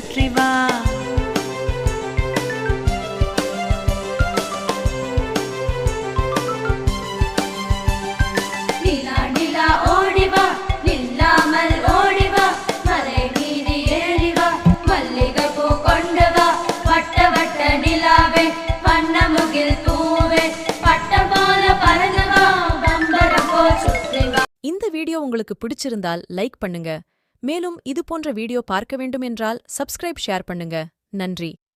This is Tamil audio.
சுற்றி வா. நிலா நிலா ஓடி வா, நில்லாமல் ஓடி வா, மலை மீது ஏறி வா, மல்லிகை பூ கொண்டு வா, வட்ட வட்ட நிலாவே, வண்ண முகில் பூவே, பட்டம் போல பறந்து வா, பம்பரம் போல் சுற்றி வா. இந்த வீடியோ உங்களுக்கு பிடிச்சிருந்தால் லைக் பண்ணுங்க. மேலும் இது போன்ற வீடியோ பார்க்க வேண்டும் என்றால் சப்ஸ்கிரைப் ஷேர் பண்ணுங்க. நன்றி.